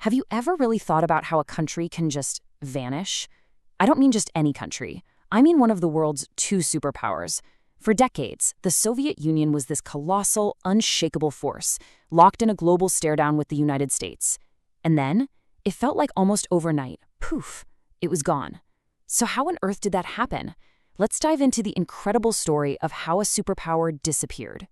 Have you ever really thought about how a country can just vanish? I don't mean just any country. I mean one of the world's two superpowers. For decades, the Soviet Union was this colossal, unshakable force, locked in a global stare-down with the United States. And then, it felt like almost overnight, poof, it was gone. So how on earth did that happen? Let's dive into the incredible story of how a superpower disappeared.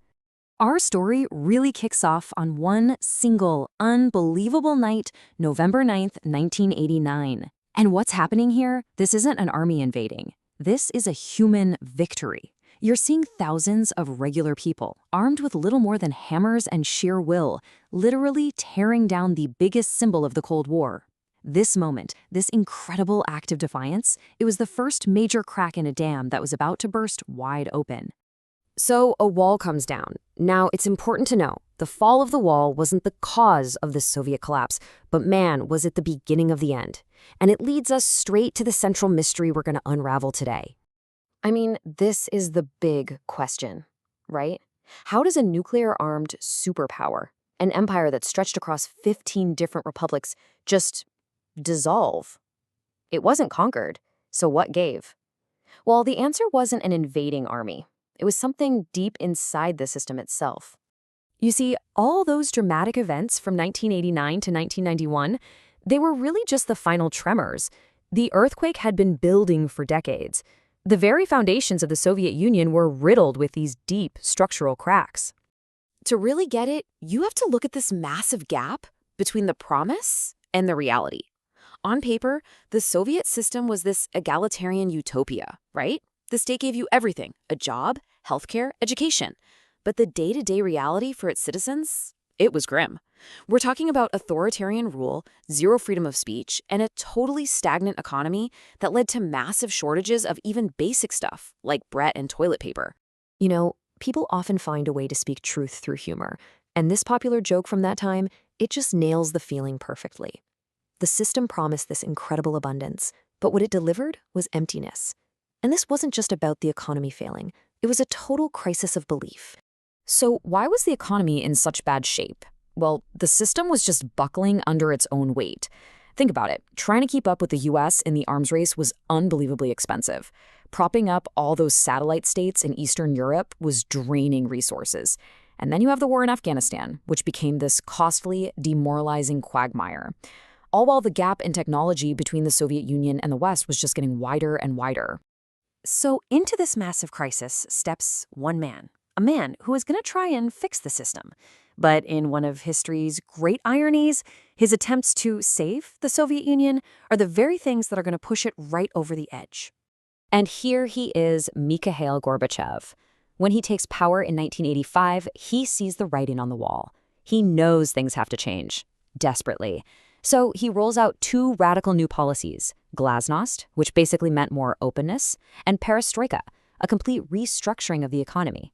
Our story really kicks off on one single, unbelievable night, November 9th, 1989. And what's happening here? This isn't an army invading. This is a human victory. You're seeing thousands of regular people, armed with little more than hammers and sheer will, literally tearing down the biggest symbol of the Cold War. This moment, this incredible act of defiance, it was the first major crack in a dam that was about to burst wide open. So a wall comes down. Now, it's important to know, the fall of the wall wasn't the cause of the Soviet collapse, but man, was it the beginning of the end. And it leads us straight to the central mystery we're going to unravel today. I mean, this is the big question, right? How does a nuclear-armed superpower, an empire that stretched across 15 different republics, just dissolve? It wasn't conquered, so what gave? Well, the answer wasn't an invading army. It was something deep inside the system itself. You see, all those dramatic events from 1989 to 1991, they were really just the final tremors. The earthquake had been building for decades. The very foundations of the Soviet Union were riddled with these deep structural cracks. To really get it, you have to look at this massive gap between the promise and the reality. On paper, the Soviet system was this egalitarian utopia, right? The state gave you everything, a job, healthcare, education. But the day-to-day reality for its citizens, it was grim. We're talking about authoritarian rule, zero freedom of speech, and a totally stagnant economy that led to massive shortages of even basic stuff, like bread and toilet paper. You know, people often find a way to speak truth through humor, and this popular joke from that time, it just nails the feeling perfectly. The system promised this incredible abundance, but what it delivered was emptiness. And this wasn't just about the economy failing. It was a total crisis of belief. So why was the economy in such bad shape? Well, the system was just buckling under its own weight. Think about it. Trying to keep up with the US in the arms race was unbelievably expensive. Propping up all those satellite states in Eastern Europe was draining resources. And then you have the war in Afghanistan, which became this costly, demoralizing quagmire. All while the gap in technology between the Soviet Union and the West was just getting wider and wider. So into this massive crisis steps one man, a man who is going to try and fix the system. But in one of history's great ironies, his attempts to save the Soviet Union are the very things that are going to push it right over the edge. And here he is, Mikhail Gorbachev. When he takes power in 1985, he sees the writing on the wall. He knows things have to change, desperately. So he rolls out two radical new policies, glasnost, which basically meant more openness, and perestroika, a complete restructuring of the economy.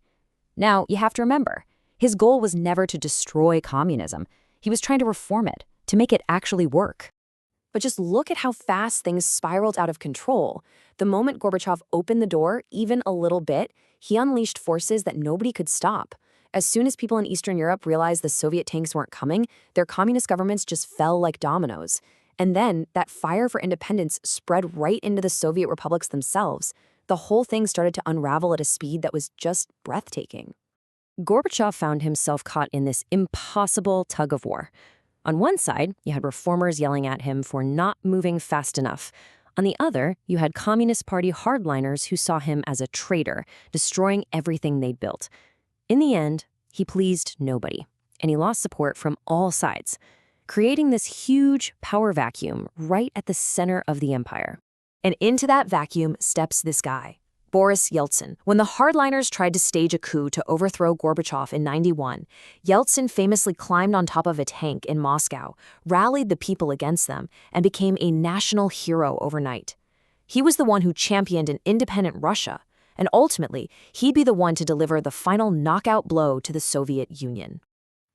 Now, you have to remember, his goal was never to destroy communism. He was trying to reform it, to make it actually work. But just look at how fast things spiraled out of control. The moment Gorbachev opened the door, even a little bit, he unleashed forces that nobody could stop. As soon as people in Eastern Europe realized the Soviet tanks weren't coming, their communist governments just fell like dominoes. And then that fire for independence spread right into the Soviet republics themselves. The whole thing started to unravel at a speed that was just breathtaking. Gorbachev found himself caught in this impossible tug of war. On one side, you had reformers yelling at him for not moving fast enough. On the other, you had Communist Party hardliners who saw him as a traitor, destroying everything they'd built. In the end, he pleased nobody, and he lost support from all sides, creating this huge power vacuum right at the center of the empire. And into that vacuum steps this guy, Boris Yeltsin. When the hardliners tried to stage a coup to overthrow Gorbachev in '91, Yeltsin famously climbed on top of a tank in Moscow, rallied the people against them, and became a national hero overnight. He was the one who championed an independent Russia, and ultimately, he'd be the one to deliver the final knockout blow to the Soviet Union.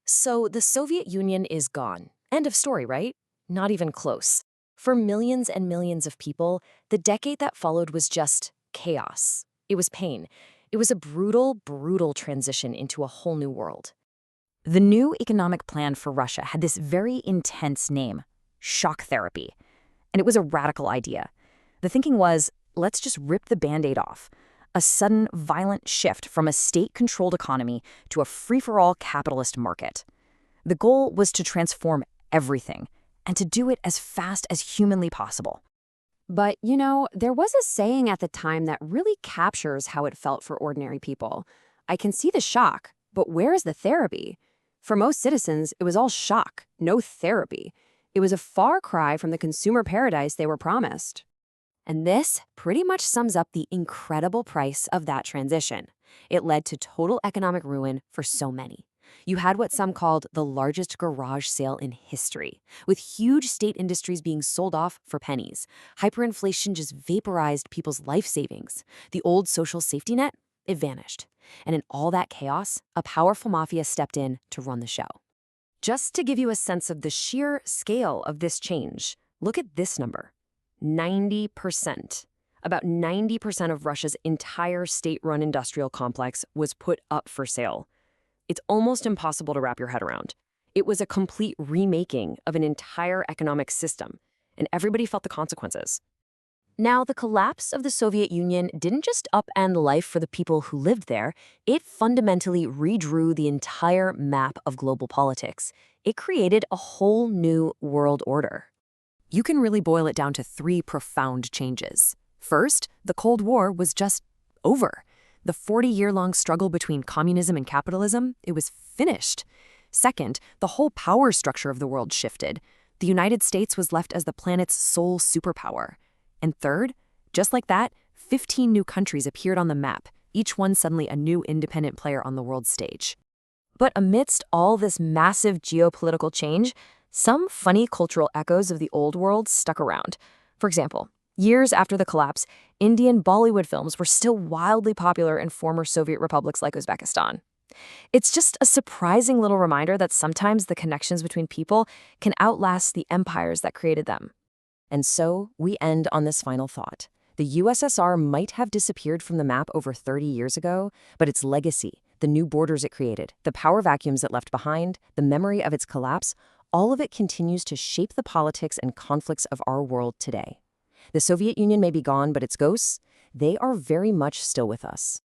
So the Soviet Union is gone. End of story, right? Not even close. For millions and millions of people, the decade that followed was just chaos. It was pain. It was a brutal, brutal transition into a whole new world. The new economic plan for Russia had this very intense name, shock therapy. And it was a radical idea. The thinking was, let's just rip the Band-Aid off. A sudden, violent shift from a state-controlled economy to a free-for-all capitalist market. The goal was to transform everything, and to do it as fast as humanly possible. But, there was a saying at the time that really captures how it felt for ordinary people. I can see the shock, but where is the therapy? For most citizens, it was all shock, no therapy. It was a far cry from the consumer paradise they were promised. And this pretty much sums up the incredible price of that transition. It led to total economic ruin for so many. You had what some called the largest garage sale in history, with huge state industries being sold off for pennies. Hyperinflation just vaporized people's life savings. The old social safety net, it vanished. And in all that chaos, a powerful mafia stepped in to run the show. Just to give you a sense of the sheer scale of this change, look at this number. 90%. About 90% of Russia's entire state-run industrial complex was put up for sale. It's almost impossible to wrap your head around. It was a complete remaking of an entire economic system, and everybody felt the consequences. Now, the collapse of the Soviet Union didn't just upend life for the people who lived there, it fundamentally redrew the entire map of global politics. It created a whole new world order. You can really boil it down to 3 profound changes. First, the Cold War was just over. The 40-year-long struggle between communism and capitalism, it was finished. Second, the whole power structure of the world shifted. The United States was left as the planet's sole superpower. And third, just like that, 15 new countries appeared on the map, each one suddenly a new independent player on the world stage. But amidst all this massive geopolitical change, some funny cultural echoes of the old world stuck around. For example, years after the collapse, Indian Bollywood films were still wildly popular in former Soviet republics like Uzbekistan. It's just a surprising little reminder that sometimes the connections between people can outlast the empires that created them. And so, we end on this final thought. The USSR might have disappeared from the map over 30 years ago, but its legacy, the new borders it created, the power vacuums it left behind, the memory of its collapse, all of it continues to shape the politics and conflicts of our world today. The Soviet Union may be gone, but its ghosts, they are very much still with us.